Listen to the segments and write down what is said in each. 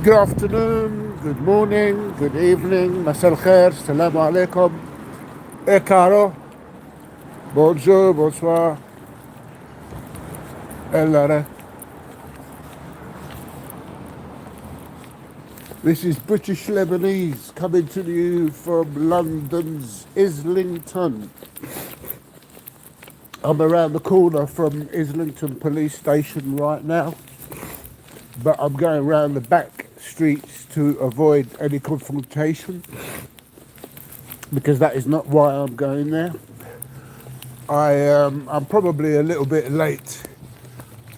Good afternoon, good morning, good evening, مساء الخير, السلام عليكم, caro, bonjour, bonsoir, hello. This is British Lebanese coming to you from London's Islington. I'm around the corner from Islington Police Station right now, but I'm going around the back streets to avoid any confrontation because that is not why I'm going there. I'm probably a little bit late,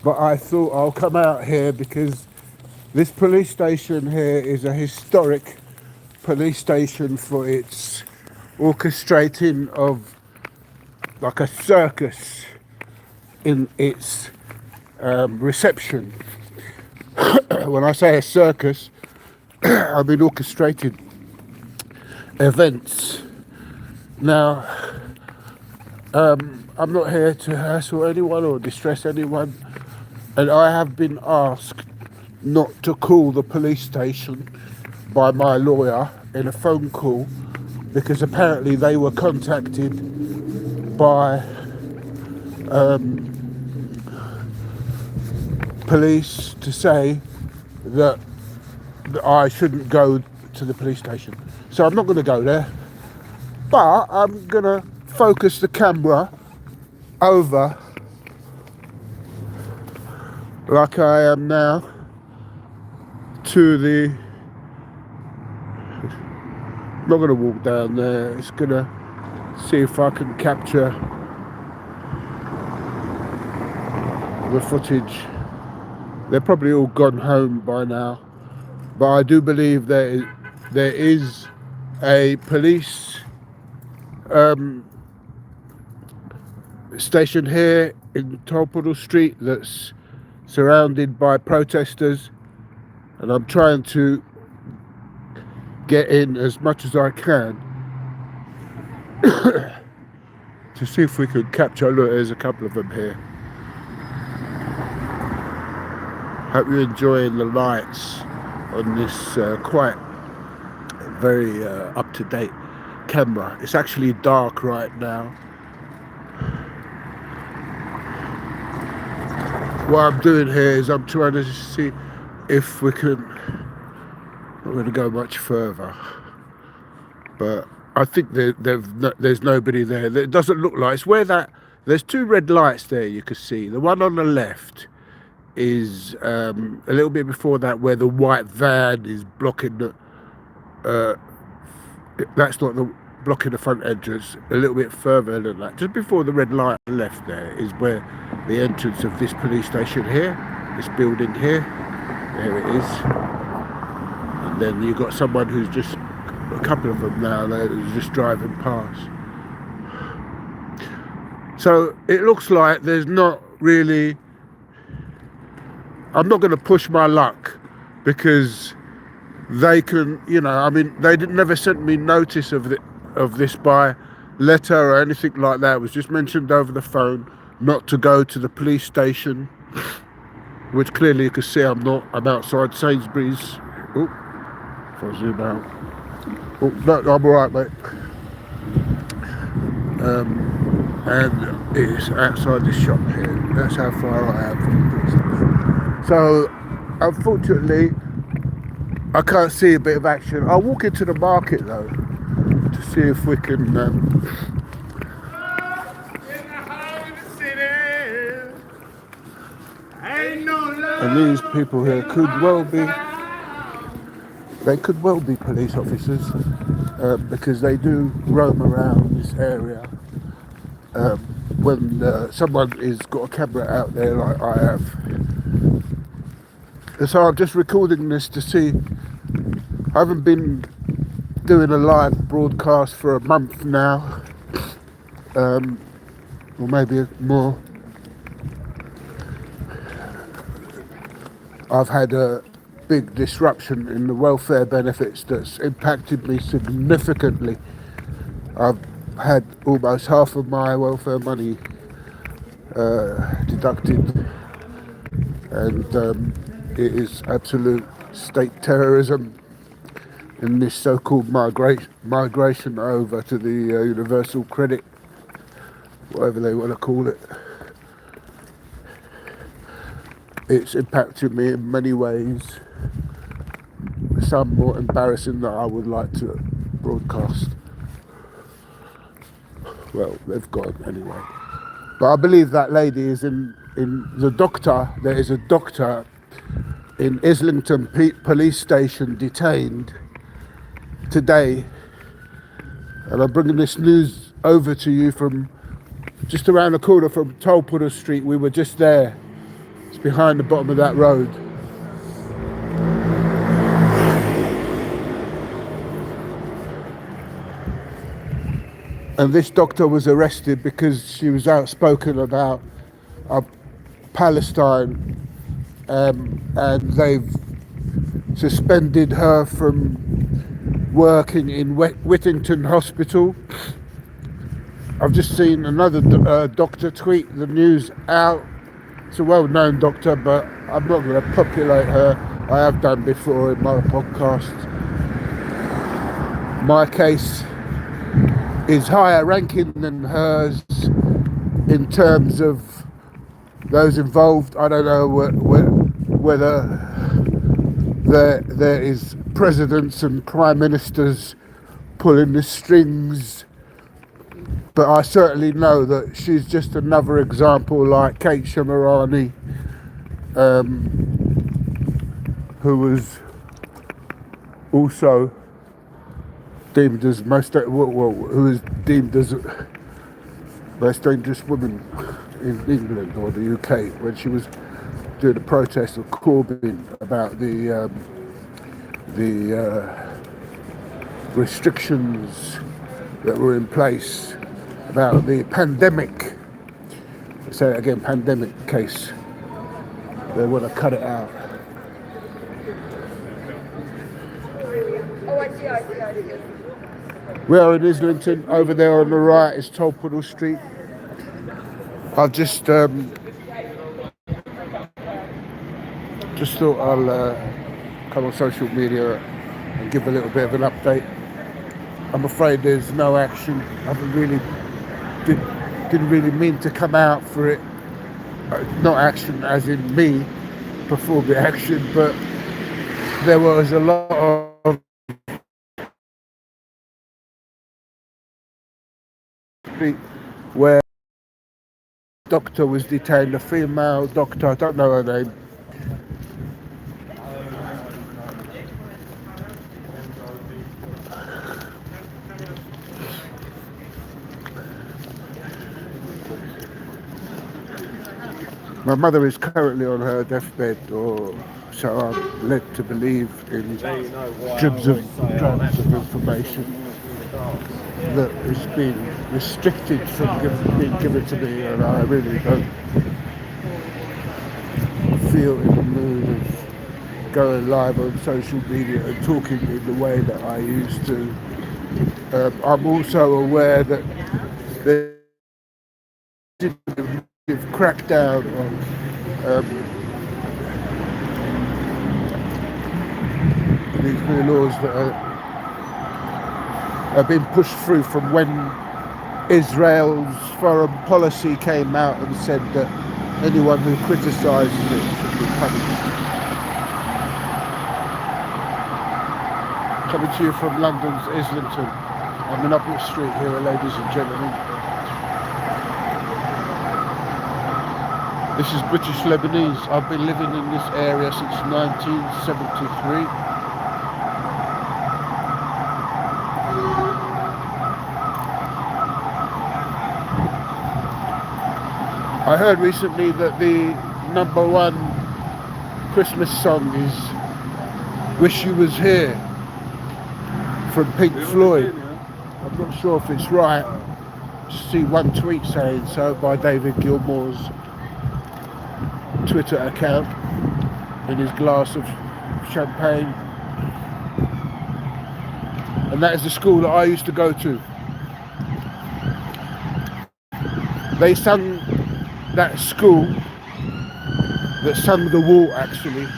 but I thought I'll come out here because this police station here is a historic police station for its orchestrating of like a circus in its reception. When I say a circus, I mean orchestrated events. Now, I'm not here to hassle anyone or distress anyone, and I have been asked not to call the police station by my lawyer in a phone call because apparently they were contacted by police to say that I shouldn't go to the police station. So I'm not going to go there, but I'm going to focus the camera over like I am now to the, I'm not going to walk down there, it's going to see if I can capture the footage. They're probably all gone home by now, but I do believe there is a police station here in Tolpuddle Street that's surrounded by protesters, and I'm trying to get in as much as I can to see if we could capture. Look, there's a couple of them here. Hope you're enjoying the lights on this quite very up-to-date camera. It's actually dark right now. What I'm doing here is I'm trying to see if we can, I'm not going to go much further, but I think there's nobody there. It doesn't look like, it's where that, there's two red lights there you can see. The one on the left is a little bit before that where the white van is blocking the, that's not the blocking the front entrance. A little bit further than that, just before the red light on the left there is where the entrance of this police station here, this building here, there it is. And then you've got someone who's just, a couple of them now, they're just driving past. So it looks like there's not really, I'm not going to push my luck because they can, you know, I mean, they never sent me notice of this by letter or anything like that. It was just mentioned over the phone not to go to the police station, which clearly you can see I'm not. I'm outside Sainsbury's. Oh, if I zoom out. Oh, no, I'm all right, mate. And it's outside this shop here. That's how far I am from the police station. So, unfortunately, I can't see a bit of action. I'll walk into the market though to see if we can. And these people here could well be. They could well be police officers because they do roam around this area when someone has got a camera out there like I have. And so I'm just recording this to see. I haven't been doing a live broadcast for a month now, or maybe more. I've had a big disruption in the welfare benefits that's impacted me significantly. I've had almost half of my welfare money deducted, and it is absolute state terrorism in this so-called migration over to the universal credit, whatever they want to call it. It's impacted me in many ways, some more embarrassing that I would like to broadcast. Well, they've gone anyway. But I believe that lady is in the doctor. There is a doctor in Islington police station detained today. And I'm bringing this news over to you from just around the corner from Tolpuddle Street. We were just there. It's behind the bottom of that road. And this doctor was arrested because she was outspoken about Palestine, and they've suspended her from working in Whittington Hospital. I've just seen another doctor tweet the news out. It's a well-known doctor, but I'm not going to populate her. I have done before in my podcast. My case is higher ranking than hers in terms of those involved. I don't know whether there is presidents and prime ministers pulling the strings, but I certainly know that she's just another example like Kate Shemirani, who was also deemed as who is deemed as most dangerous woman in England or the UK when she was doing a protest of Corbyn about the restrictions that were in place about the pandemic. Say it again, pandemic case. They want to cut it out. Oh, I see. We are in Islington. Over there on the right is Tolpuddle Street. I've just thought I'll come on social media and give a little bit of an update. I'm afraid there's no action. I didn't really mean to come out for it. Not action as in me perform the action, but there was a lot of where a doctor was detained, a female doctor, I don't know her name. My mother is currently on her deathbed, or so I'm led to believe, in dribs of information that is being restricted from being given to me, and I really don't feel in the mood of going live on social media and talking in the way that I used to. I'm also aware that there's a crackdown on these new laws that have been pushed through from when Israel's foreign policy came out and said that anyone who criticises it should be punished. Coming to you from London's Islington. I'm in Upper Street here, ladies and gentlemen. This is British Lebanese. I've been living in this area since 1973. I heard recently that the #1 Christmas song is Wish You Was Here from Pink Floyd. I'm not sure if it's right. Just see one tweet saying so by David Gilmour's Twitter account in his glass of champagne. And that is the school that I used to go to. They sung that school that sung The Wall, actually,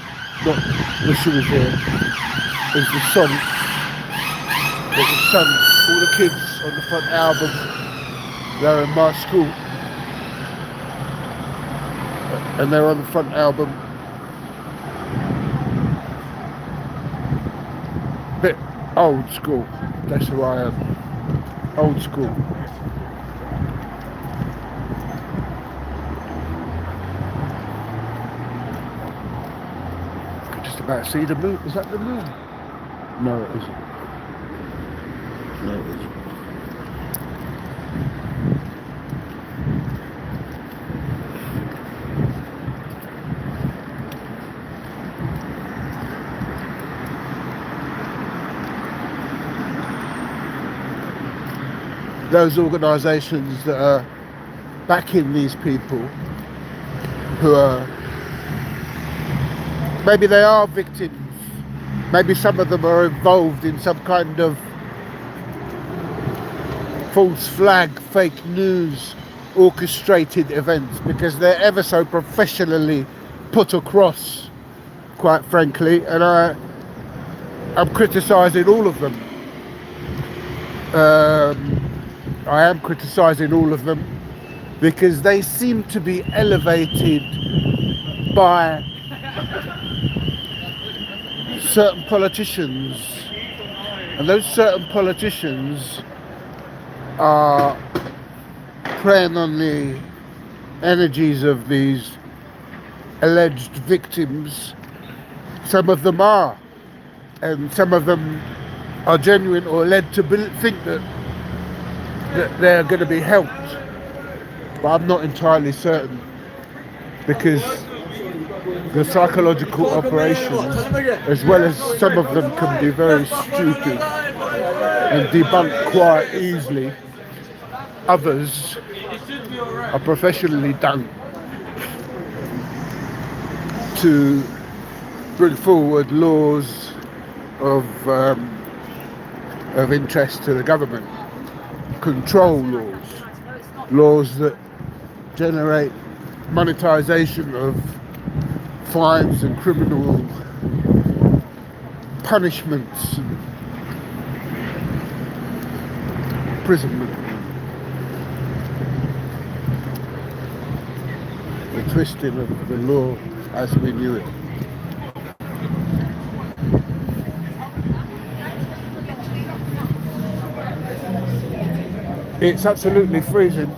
not when she was here, is the song. There's a song, all the kids on the front album, they're in my school, and they're on the front album. Bit old school, that's who I am, old school. I can just about see the moon. Is that the moon? No, it isn't. No, it isn't. Those organisations that are backing these people who are, maybe they are victims, maybe some of them are involved in some kind of false flag, fake news, orchestrated events, because they're ever so professionally put across, quite frankly, and I'm criticising all of them. I am criticising all of them because they seem to be elevated by certain politicians, and those certain politicians are preying on the energies of these alleged victims. Some of them are, and some of them are genuine or led to think that they're going to be helped, but I'm not entirely certain, because the psychological operations, as well as some of them, can be very stupid and debunked quite easily. Others are professionally done to bring forward laws of interest to the government, control laws that generate monetization of fines and criminal punishments and imprisonment. The twisting of the law as we knew it. It's absolutely freezing.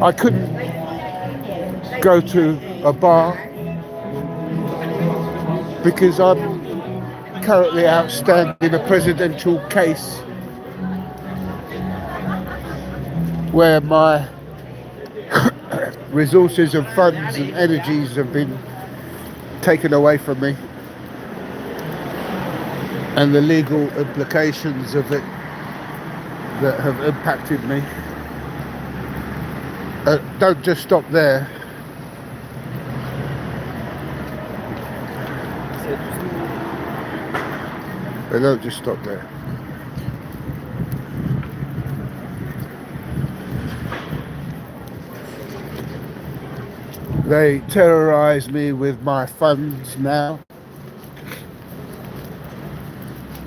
I couldn't go to a bar because I'm currently outstanding a presidential case where my resources and funds and energies have been taken away from me, and the legal implications of it that have impacted me don't just stop there. They don't just stop there. They terrorise me with my funds now,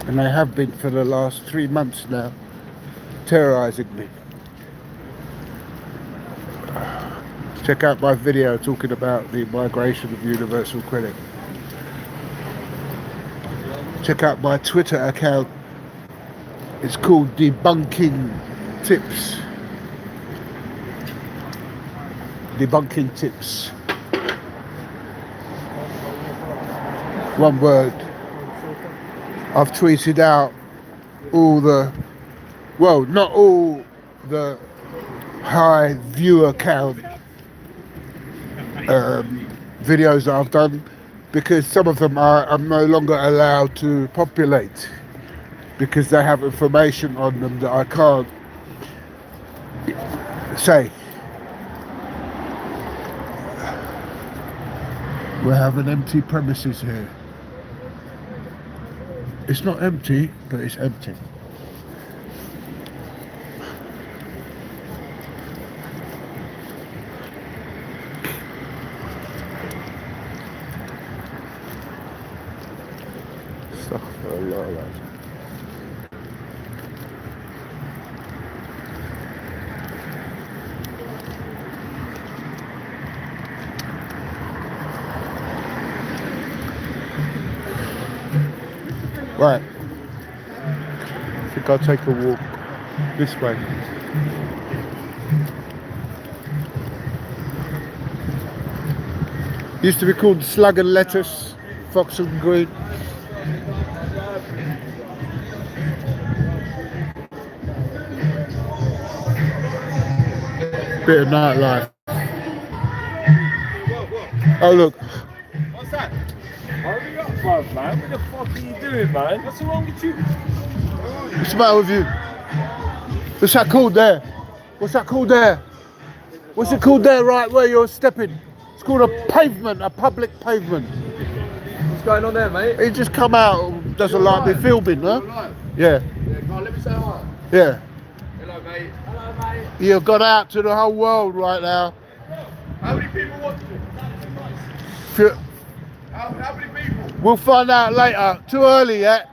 and they have been for the last 3 months now, terrorising me. Check out my video talking about the migration of universal credit. Check out my Twitter account. It's called Debunking Tips. Debunking Tips. One word. I've tweeted out all the, well, not all the high viewer count videos that I've done, because some of them I'm no longer allowed to populate because they have information on them that I can't say. We have an empty premises here. It's not empty, but it's empty. Right, I think I'll take a walk this way. Used to be called Slug and Lettuce, Fox and Green. Bit of nightlife. Oh look. What's that? Hurry up, bruv, man. What the fuck are you doing, man? What's wrong with you? What's the matter with you? What's that called there? What's that called there? What's it called there right where you're stepping? It's called a pavement, a public pavement. What's going on there, mate? He just come out, doesn't like me filming, huh? Yeah. Let me say hi. Yeah. Hello, mate. Hello, mate. You've gone out to the whole world right now. How many people watching? How many people? We'll find out later. Too early yet.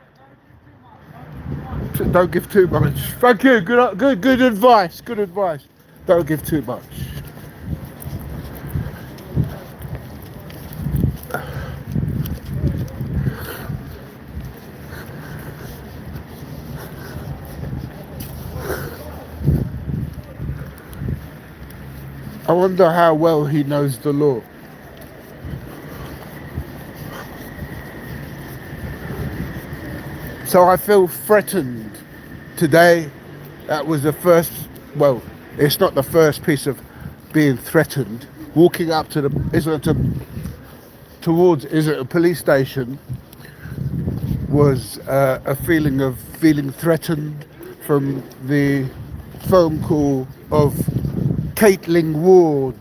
Don't give too much. Thank you. Good advice. Good advice. Don't give too much. I wonder how well he knows the law. So I feel threatened today. That was the first, well, it's not the first piece of being threatened. Walking up to towards a police station was a feeling of feeling threatened from the phone call of Caitlin Ward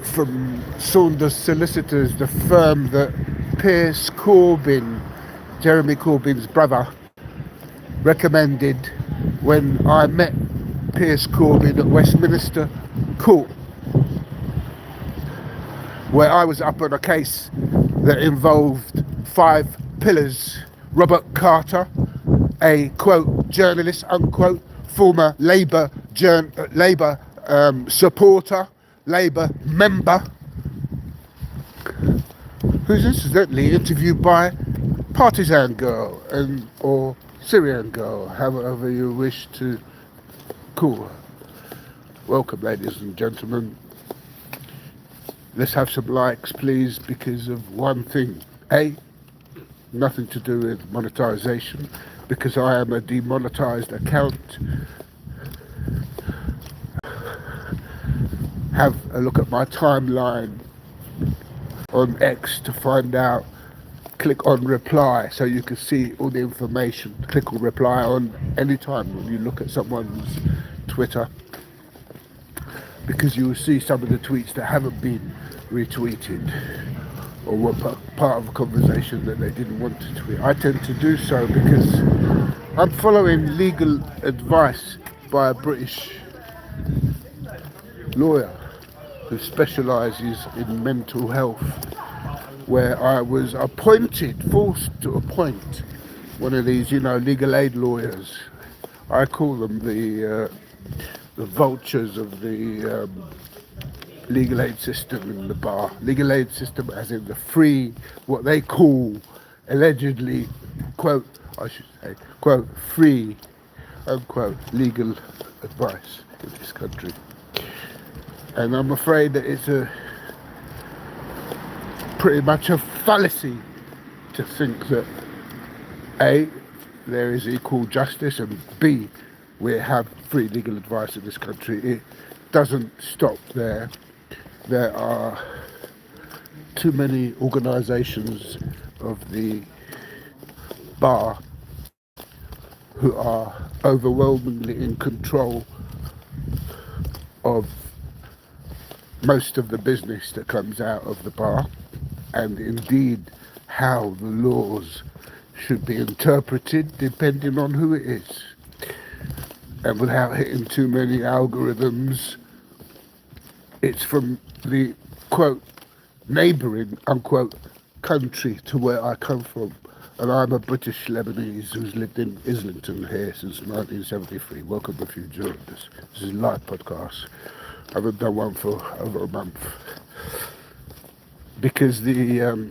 from Saunders Solicitors, the firm that Piers Corbyn, Jeremy Corbyn's brother, recommended when I met Piers Corbyn at Westminster Court, where I was up on a case that involved 5 pillars. Robert Carter, a quote journalist unquote, former Labour supporter, Labour member, who's incidentally interviewed by Partisan Girl or Syrian Girl, however you wish to call her. Welcome, ladies and gentlemen. Let's have some likes, please, because of one thing. A, nothing to do with monetization, because I am a demonetized account. Have a look at my timeline on X to find out. Click on reply so you can see all the information. Click on reply on any time when you look at someone's Twitter, because you will see some of the tweets that haven't been retweeted or were part of a conversation that they didn't want to tweet. I tend to do so because I'm following legal advice by a British lawyer who specialises in mental health, where I was forced to appoint one of these, legal aid lawyers. I call them the vultures of the legal aid system in the bar. Legal aid system as in the free, what they call, allegedly, quote, I should say, quote, free, unquote, legal advice in this country. And I'm afraid that it's pretty much a fallacy to think that A, there is equal justice, and B, we have free legal advice in this country. It doesn't stop there. There are too many organisations of the bar who are overwhelmingly in control of most of the business that comes out of the bar, and indeed how the laws should be interpreted depending on who it is. And without hitting too many algorithms, it's from the quote neighbouring unquote country to where I come from. and I'm a British Lebanese who's lived in Islington here since 1973. Welcome if you joined us. This is a live podcast. I haven't done one for over a month because the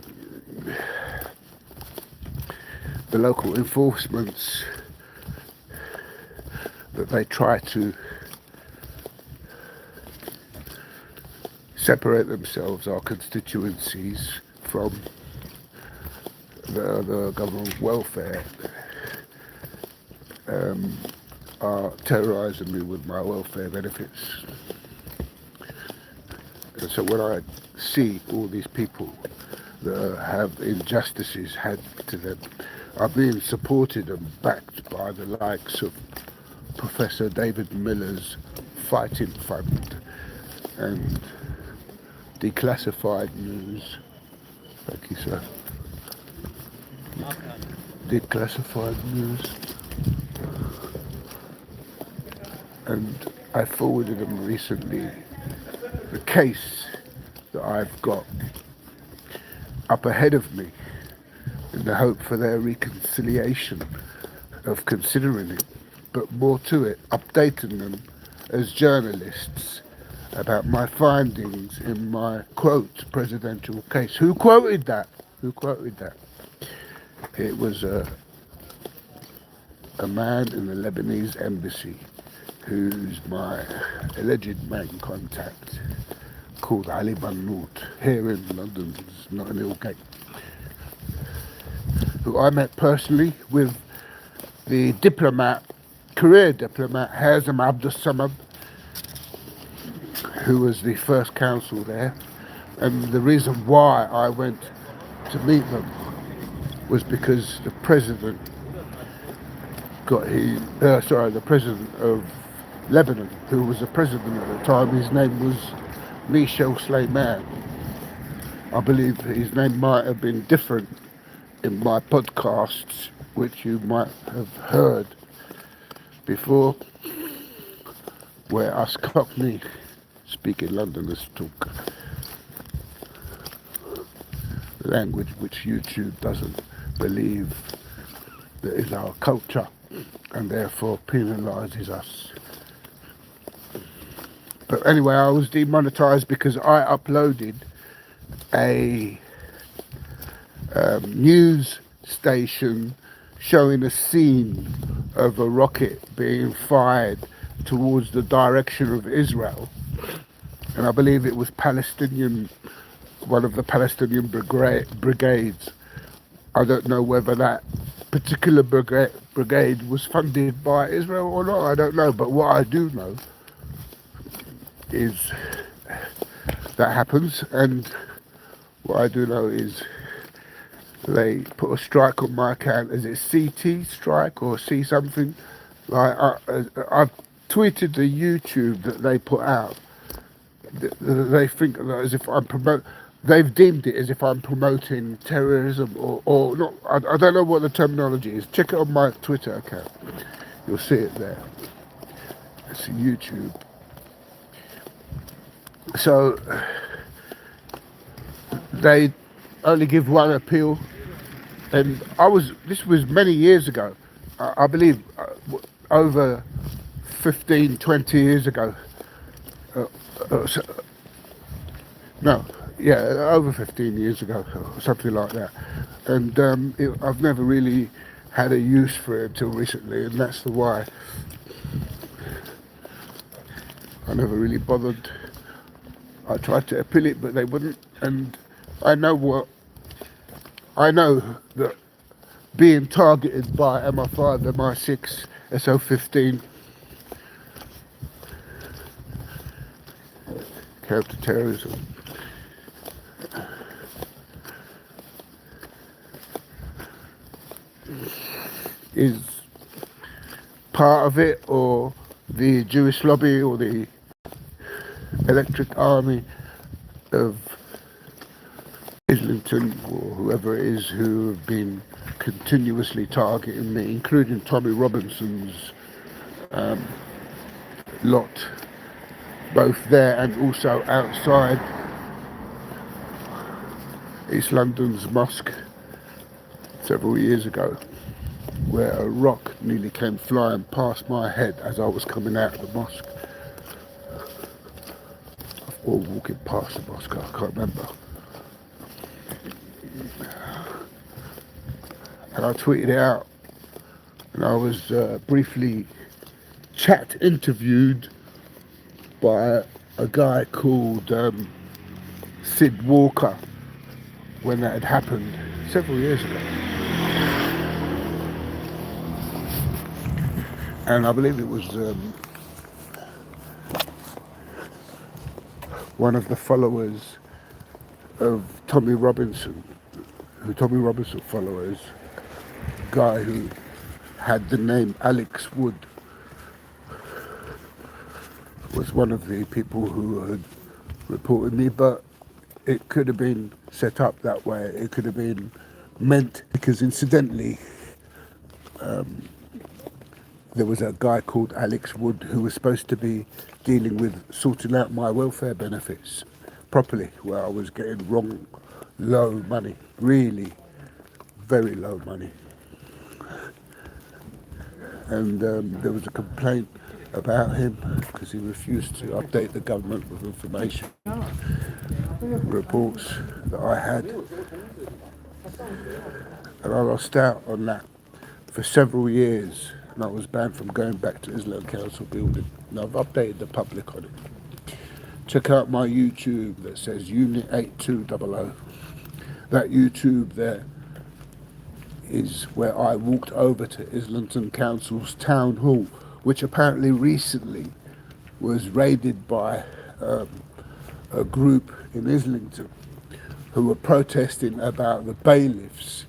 local enforcements that they try to separate themselves, our constituencies, from the government welfare, are terrorising me with my welfare benefits. And so when I see all these people that have injustices had to them are being supported and backed by the likes of Professor David Miller's Fighting Fund and Declassified News. Thank you, sir. Declassified News. And I forwarded them recently the case that I've got up ahead of me in the hope for their reconciliation of considering it, but more to it, updating them as journalists about my findings in my quote presidential case. Who quoted that? Who quoted that? It was a man in the Lebanese embassy who's my alleged main contact, called Ali Bannout, here in London's Notting Hill Gate, who I met personally with the diplomat, career diplomat, Hazem Abdus-Samad, who was the first consul there. And the reason why I went to meet them was because the president the president of Lebanon, who was the president at the time, his name was Michel Sleiman. I believe his name might have been different in my podcasts, which you might have heard before, where us Cockney speaking Londoners talk language which YouTube doesn't believe that is our culture and therefore penalises us. But anyway, I was demonetised because I uploaded a news station showing a scene of a rocket being fired towards the direction of Israel, and I believe it was one of the Palestinian brigades. I don't know whether that particular brigade was funded by Israel or not, I don't know, but what I do know is that happens, and what I do know is they put a strike on my account. Is it CT strike or C something? Like I've tweeted the YouTube that they put out. They think as if they've deemed it as if I'm promoting terrorism or not. I don't know what the terminology is. Check it on my Twitter account. You'll see it there. It's YouTube. So they only give one appeal, and this was many years ago, I believe over 15, 20 years ago, over 15 years ago, or something like that, and I've never really had a use for it until recently, and that's why I never really bothered. I tried to appeal it, but they wouldn't, and I know that being targeted by MI5, MI6, SO15, counter-terrorism, is part of it, or the Jewish lobby, or the Electric Army of Islington, or whoever it is who have been continuously targeting me, including Tommy Robinson's lot, both there and also outside East London's mosque, several years ago, where a rock nearly came flying past my head as I was coming out of the mosque, or walking past the mosque, I can't remember. And I tweeted it out, and I was briefly chat interviewed by a guy called Sid Walker when that had happened several years ago. And I believe it was one of the followers of Tommy Robinson, Tommy Robinson followers, guy who had the name Alex Wood, was one of the people who had reported me, but it could have been set up that way. It could have been meant, because incidentally, there was a guy called Alex Wood who was supposed to be dealing with sorting out my welfare benefits properly, where I was getting wrong, low money, really very low money. And there was a complaint about him because he refused to update the government with information, reports that I had. And I lost out on that for several years, and I was banned from going back to Islington Council building. And I've updated the public on it. Check out my YouTube that says Unit 8200. That YouTube there is where I walked over to Islington Council's town hall, which apparently recently was raided by a group in Islington who were protesting about the bailiffs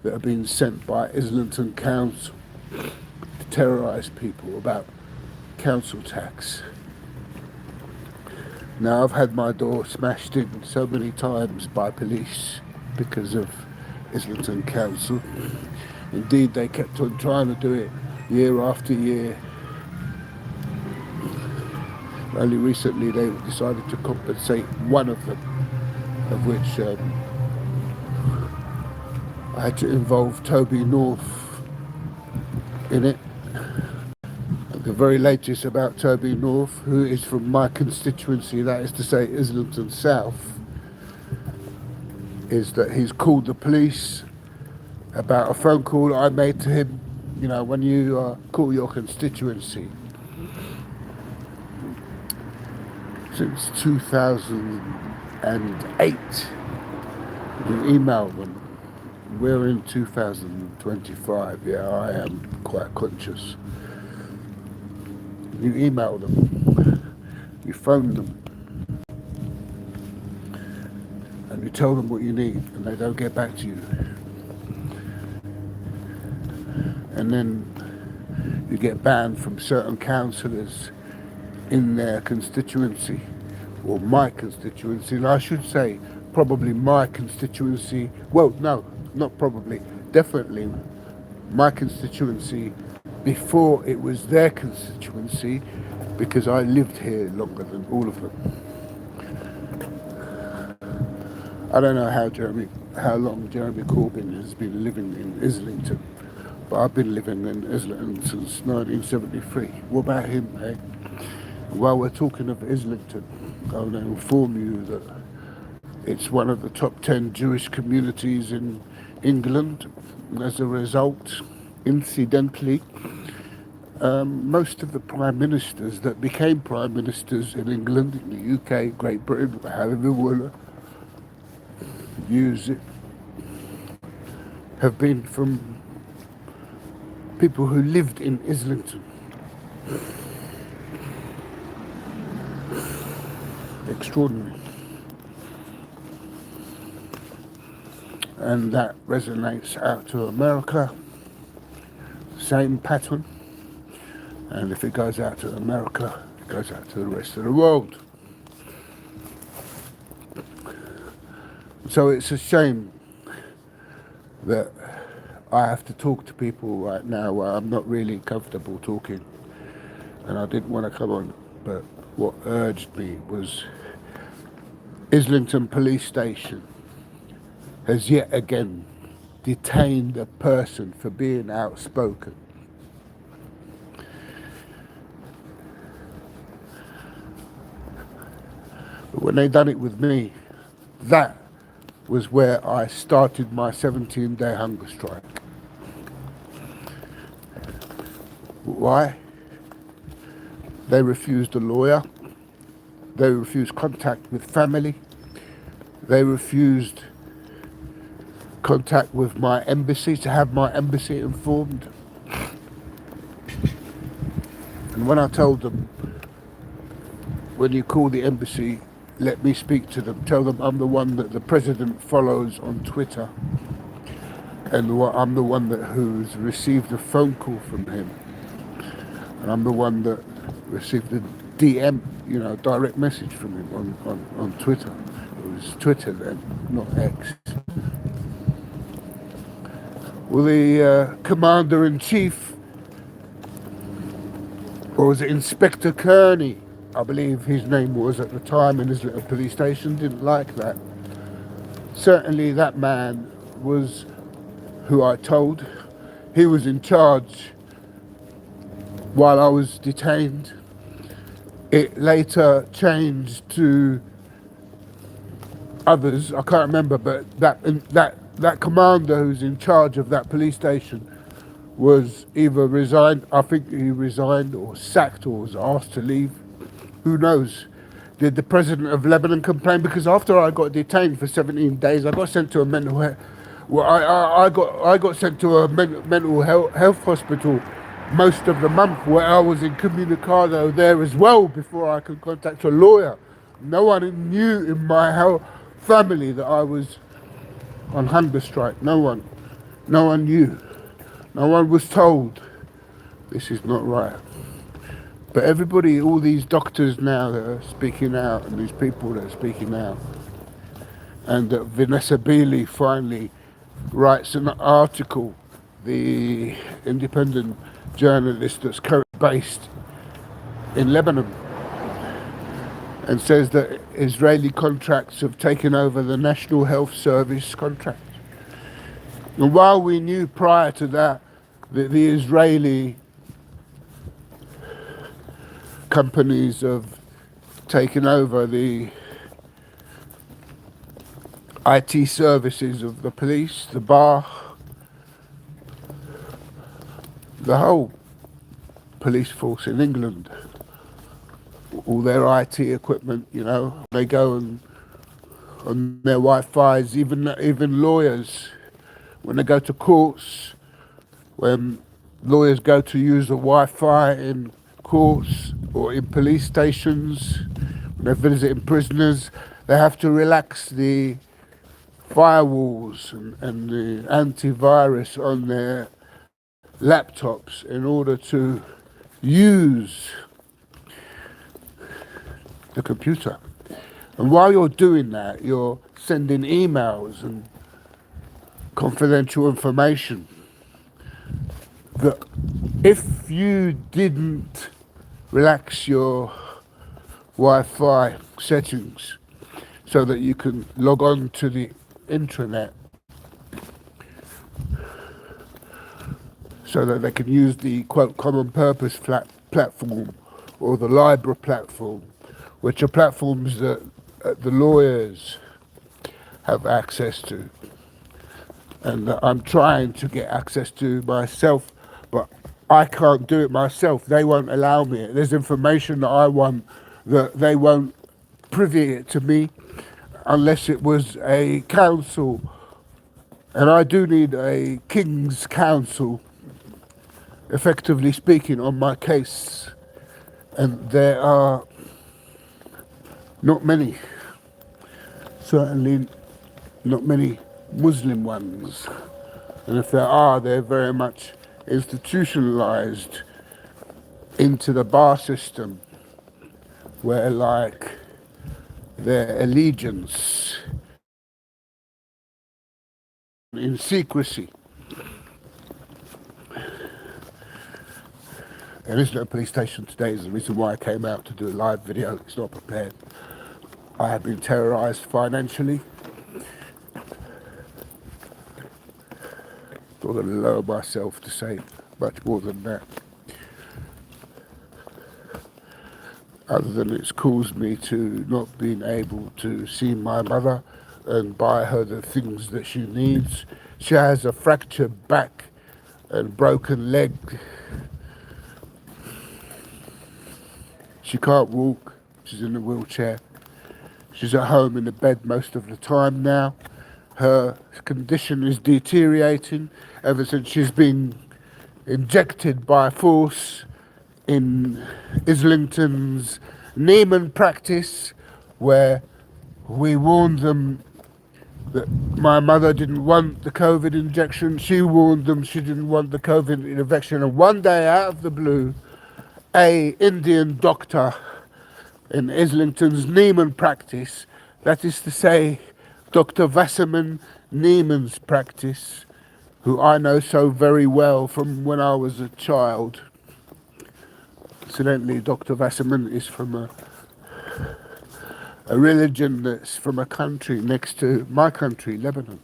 that have been sent by Islington Council to terrorise people about council tax. Now, I've had my door smashed in so many times by police because of Islington Council. Indeed, they kept on trying to do it year after year. Only recently they decided to compensate one of them, of which I had to involve Toby North in it. The very latest about Toby North, who is from my constituency, that is to say Islington South, is that he's called the police about a phone call I made to him. You know, when you call your constituency, since 2008, you email them. We're in 2025, yeah, I am quite conscious. You email them, you phone them, and you tell them what you need, and they don't get back to you. And then you get banned from certain councillors in their constituency, or my constituency, and I should say probably my constituency, well, no, not probably, definitely my constituency before it was their constituency, because I lived here longer than all of them. I don't know how long Jeremy Corbyn has been living in Islington, but I've been living in Islington since 1973. What about him, eh? While we're talking of Islington, I want to inform you that it's one of the top 10 Jewish communities in England. As a result, incidentally, most of the prime ministers that became prime ministers in England, in the UK, Great Britain, however you want to use it, have been from people who lived in Islington. Extraordinary. And that resonates out to America, same pattern. And if it goes out to America, it goes out to the rest of the world. So it's a shame that I have to talk to people right now where I'm not really comfortable talking. And I didn't want to come on, but what urged me was Islington Police Station has yet again detained a person for being outspoken. But when they done it with me, that was where I started my 17-day hunger strike. Why? They refused a lawyer. They refused contact with family. They refused contact with my embassy, to have my embassy informed. And when I told them, when you call the embassy, let me speak to them, tell them I'm the one that the president follows on Twitter, and I'm the one who's received a phone call from him, and I'm the one that received a DM, direct message from him on Twitter. It was Twitter then, not X. Well, the Commander-in-Chief, or was it Inspector Kearney, I believe his name was at the time, in his little police station, didn't like that. Certainly that man was who I told. He was in charge while I was detained. It later changed to others, I can't remember, but that commander who's in charge of that police station was either resigned, I think he resigned, or sacked, or was asked to leave. Who knows? Did the president of Lebanon complain? Because after I got detained for 17 days, I got sent to a mental health. Well, I got sent to a mental health hospital most of the month, where I was incommunicado there as well before I could contact a lawyer. No one knew in my family that I was on hunger strike. No one knew. No one was told. This is not right. But everybody, all these doctors now that are speaking out, and these people that are speaking out, and Vanessa Beeley finally writes an article, the independent journalist that's currently based in Lebanon, and says that Israeli contracts have taken over the National Health Service contract. And while we knew prior to that the Israeli companies have taken over the IT services of the police, the bar, the whole police force in England, all their IT equipment, they go and on their Wi-Fi's, even lawyers, when they go to courts, when lawyers go to use the Wi-Fi in courts or in police stations, when they're visiting prisoners, they have to relax the firewalls and the antivirus on their laptops in order to use the computer. And while you're doing that, you're sending emails and confidential information that if you didn't relax your Wi-Fi settings so that you can log on to the intranet, so that they can use the quote common purpose platform or the Libra platform, which are platforms that the lawyers have access to, and that I'm trying to get access to myself, but I can't do it myself. They won't allow me. There's information that I want that they won't privy it to me unless it was a council, and I do need a King's Council, effectively speaking, on my case, and there are not many, certainly not many Muslim ones, and if there are, they're very much institutionalized into the bar system, where like their allegiance in secrecy. There is no police station today. Is the reason why I came out to do a live video. It's not prepared. I have been terrorized financially. sort of lower myself to say much more than that. Other than it's caused me to not being able to see my mother and buy her the things that she needs. She has a fractured back and broken leg. She can't walk. She's in a wheelchair. She's at home in the bed most of the time now. Her condition is deteriorating ever since she's been injected by force in Islington's Neiman practice, where we warned them that my mother didn't want the COVID injection. She warned them she didn't want the COVID injection. And one day, out of the blue, a Indian doctor in Islington's Neiman practice, that is to say, Dr. Wasserman Neiman's practice, who I know so very well from when I was a child. Incidentally, Dr. Wasserman is from a religion that's from a country next to my country, Lebanon.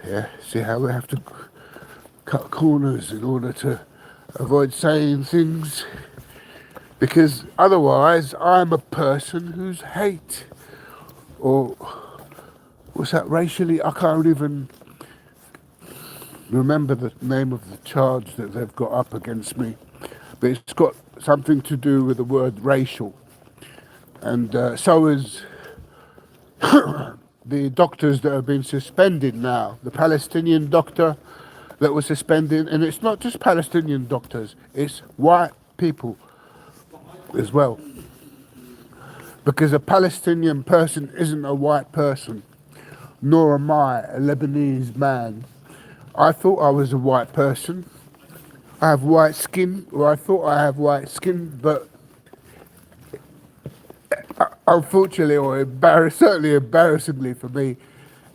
Yeah, see how we have to cut corners in order to avoid saying things? Because otherwise I'm a person who's hate, or what's that, racially, I can't even remember the name of the charge that they've got up against me, but it's got something to do with the word racial. And so is the doctors that have been suspended now. The Palestinian doctor that was suspended, and it's not just Palestinian doctors, it's white people as well. Because a Palestinian person isn't a white person, nor am I a Lebanese man. I thought I was a white person. I have white skin, or I thought I have white skin, but unfortunately, or certainly embarrassingly for me,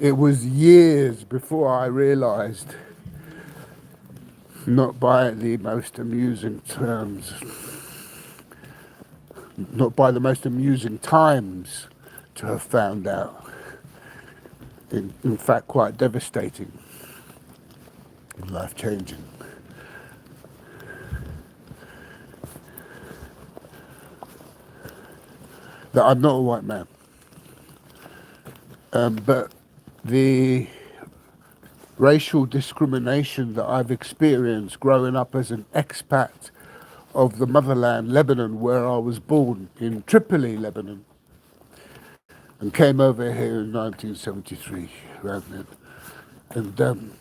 it was years before I realised, not by the most amusing terms, not by the most amusing times, to have found out. In fact, quite devastating, life-changing. That I'm not a white man. But the racial discrimination that I've experienced growing up as an expat of the motherland, Lebanon, where I was born, in Tripoli, Lebanon, and came over here in 1973, around then. And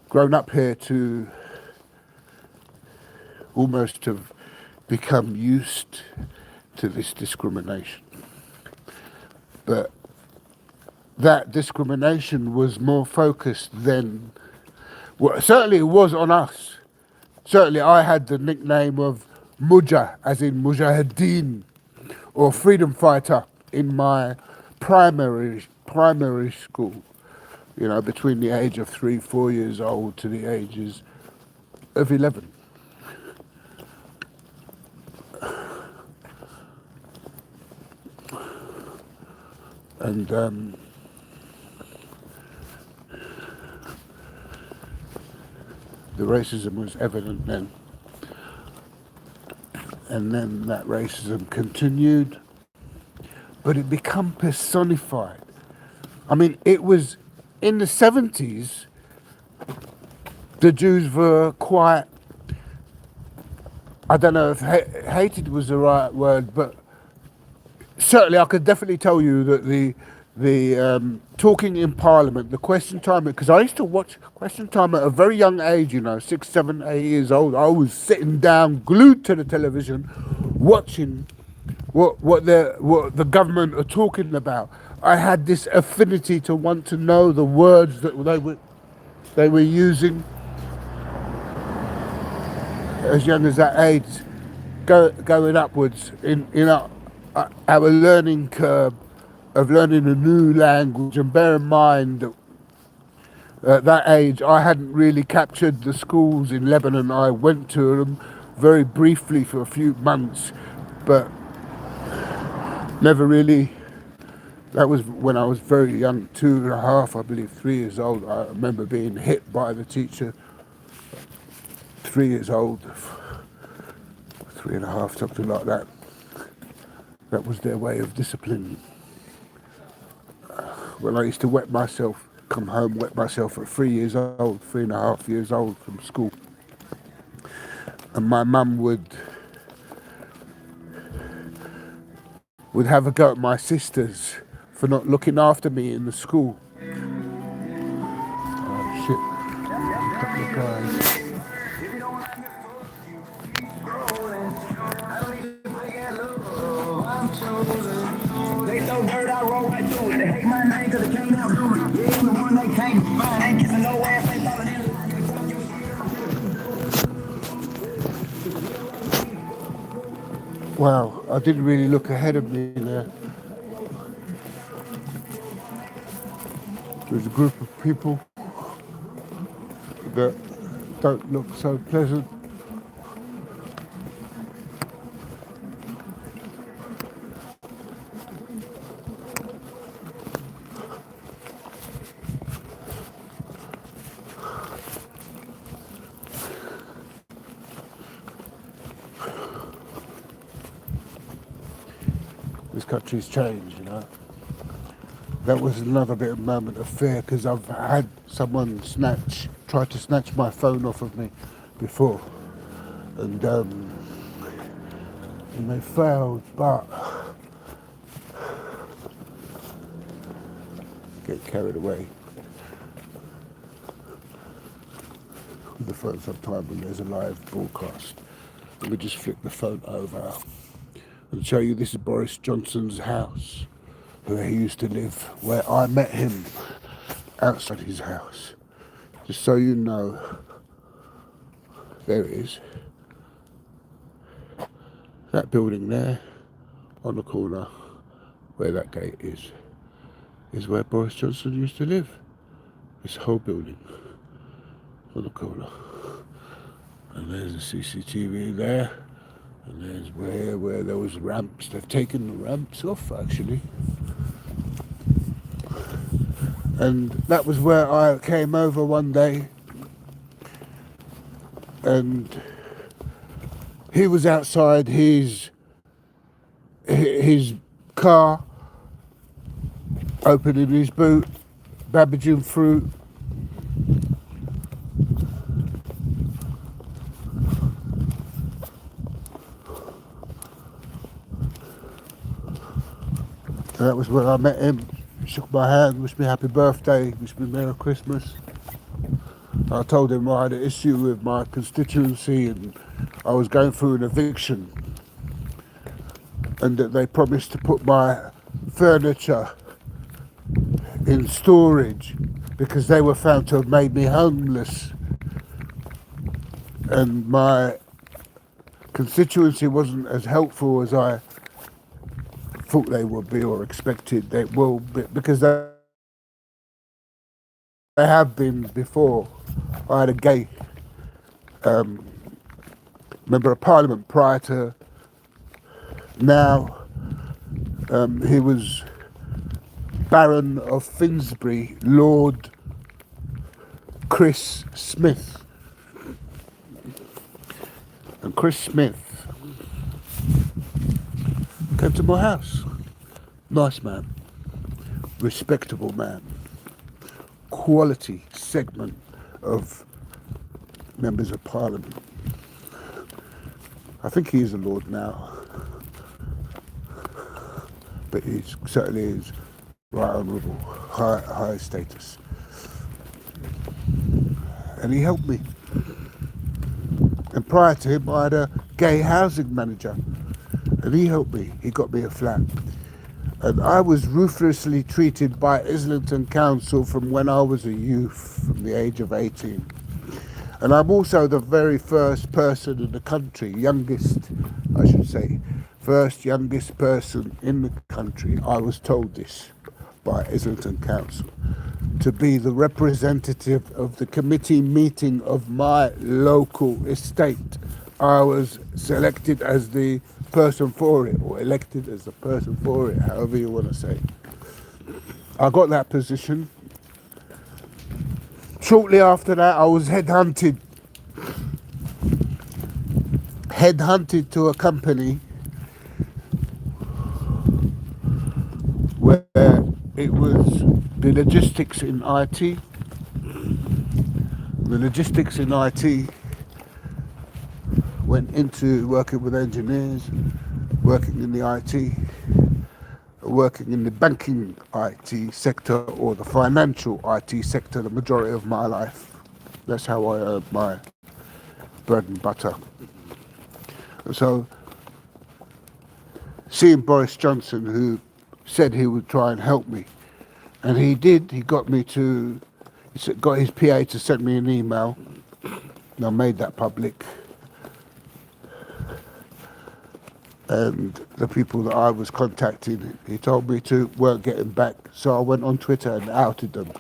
grown up here to almost have become used to this discrimination. But that discrimination was more focused than, well, certainly it was on us. Certainly I had the nickname of Mujah, as in Mujahideen, or freedom fighter, in my primary school, you know, between the age of 3, 4 years old to the ages of 11. And the racism was evident then. And then that racism continued, but it became personified. I mean, it was in the 70s, the Jews were quite, I don't know if hated was the right word, but certainly I could definitely tell you that the talking in Parliament, the Question Time, because I used to watch Question Time at a very young age, you know, 6, 7, 8 years old. I was sitting down, glued to the television, watching what the government are talking about. I had this affinity to want to know the words that they were using as young as that age, going upwards in our learning curve of learning a new language. And bear in mind that at that age I hadn't really captured the schools in Lebanon. I went to them very briefly for a few months, but never really That was when I was very young, 2.5, I believe, 3 years old. I remember being hit by the teacher, 3 years old, 3.5, something like that. That was their way of discipline. When I used to wet myself, come home, wet myself at 3 years old, 3.5 years old from school. And my mum would have a go at my sisters for not looking after me in the school. Oh shit. A couple of guys. They so dirt, I roll right through it. They hate my name cause they can't outdo it. Yeah, the one they can't find. Ain't kissing no ass, ain't falling in line. Wow, I didn't really look ahead of me there. There's a group of people that don't look so pleasant. This country's changed, you know. That was another bit of moment of fear because I've had someone try to snatch my phone off of me before, and they failed, but get carried away with the phone sometime when there's a live broadcast. Let me just flip the phone over and show you this is Boris Johnson's house, where he used to live, where I met him outside his house. Just so you know, there it is. That building there on the corner where that gate is where Boris Johnson used to live. This whole building on the corner. And there's the CCTV there. And there's where there was ramps. They've taken the ramps off, actually. And that was where I came over one day, and he was outside his car, opening his boot, babbaging fruit. And that was where I met him. He shook my hand, wished me happy birthday, wished me Merry Christmas. I told him I had an issue with my constituency and I was going through an eviction, and that they promised to put my furniture in storage because they were found to have made me homeless, and my constituency wasn't as helpful as I thought they would be or expected they will be, because they have been before. I had a gay member of parliament prior to now. He was Baron of Finsbury, Lord Chris Smith. And Chris Smith came to my house. Nice man, respectable man, quality segment of members of parliament. I think he is a lord now, but he certainly is right honourable, high status. And he helped me. And prior to him, I had a gay housing manager, and he helped me. He got me a flat. And I was ruthlessly treated by Islington Council from when I was a youth, from the age of 18. And I'm also the very first person in the country, youngest, I should say, first youngest person in the country, I was told this by Islington Council, to be the representative of the committee meeting of my local estate. I was selected as the person for it, or elected as the person for it, however you want to say. I got that position. Shortly after that, I was headhunted to a company where it was the logistics in IT. The logistics in IT went into working with engineers, working in the IT, working in the banking IT sector or the financial IT sector the majority of my life. That's how I earned my bread and butter. So seeing Boris Johnson, who said he would try and help me, and he did. He got his PA to send me an email, and I made that public. And the people that I was contacting, he told me weren't getting back. So I went on Twitter and outed them.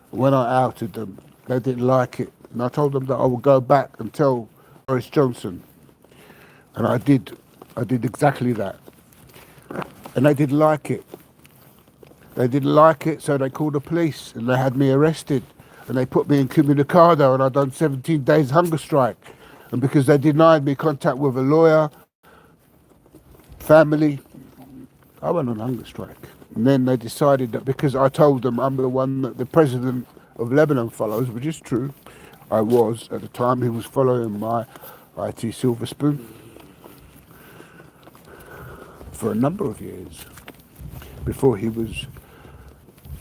When I outed them, they didn't like it. And I told them that I would go back and tell Boris Johnson. And I did exactly that. And they didn't like it. They didn't like it, so they called the police and they had me arrested. And they put me in Communicado and I done 17 days hunger strike. And because they denied me contact with a lawyer, family, I went on hunger strike. And then they decided that because I told them I'm the one that the president of Lebanon follows, which is true, I was at the time. He was following my IT Silver Spoon for a number of years before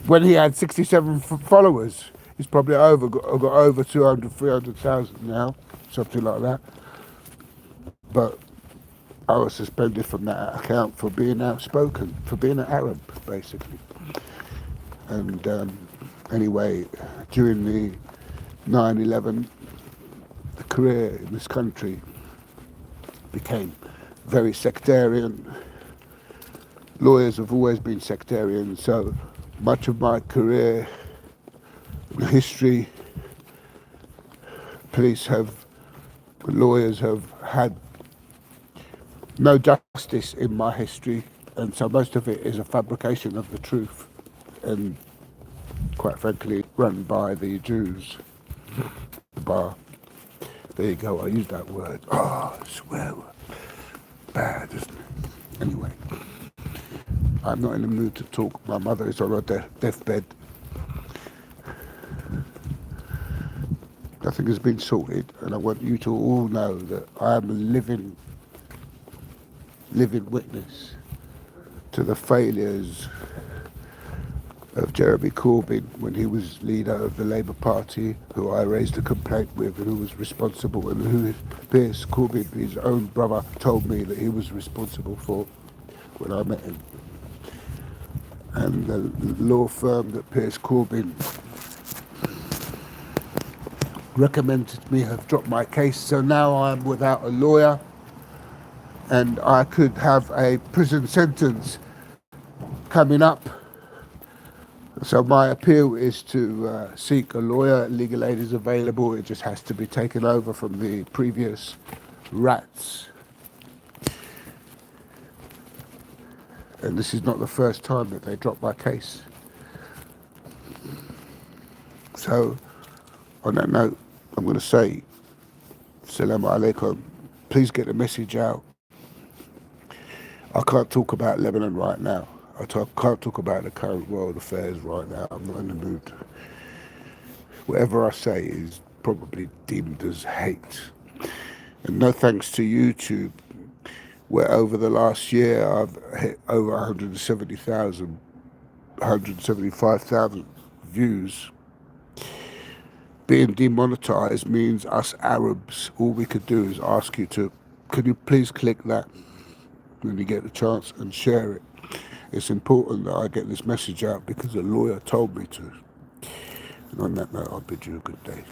when he had 67 followers. He's probably got over 200, 300,000 now, something like that. But I was suspended from that account for being outspoken, for being an Arab, basically. And anyway, during the 9/11, the career in this country became very sectarian. Lawyers have always been sectarian, so much of my career, history, lawyers have had no justice in my history, and so most of it is a fabrication of the truth, and quite frankly, run by the Jews. The bar. There you go, I used that word. Oh, I swear. Bad, isn't it? Anyway, I'm not in the mood to talk. My mother is on her deathbed. Nothing has been sorted, and I want you to all know that I am a living witness to the failures of Jeremy Corbyn when he was leader of the Labour Party, who I raised a complaint with and who was responsible, and who Piers Corbyn, his own brother, told me that he was responsible for when I met him. And the law firm that Piers Corbyn recommended me have dropped my case, so now I'm without a lawyer and I could have a prison sentence coming up. So my appeal is to seek a lawyer. Legal aid is available. It just has to be taken over from the previous rats. And this is not the first time that they dropped my case. So on that note, I'm going to say, Assalamu alaikum. Please get the message out. I can't talk about Lebanon right now. I can't talk about the current world affairs right now. I'm not in the mood. Whatever I say is probably deemed as hate. And no thanks to YouTube, where over the last year I've hit over 175,000 views. Being demonetized means us Arabs, all we could do is ask you to, could you please click that when you get the chance and share it. It's important that I get this message out because a lawyer told me to. And on that note, I'll bid you a good day.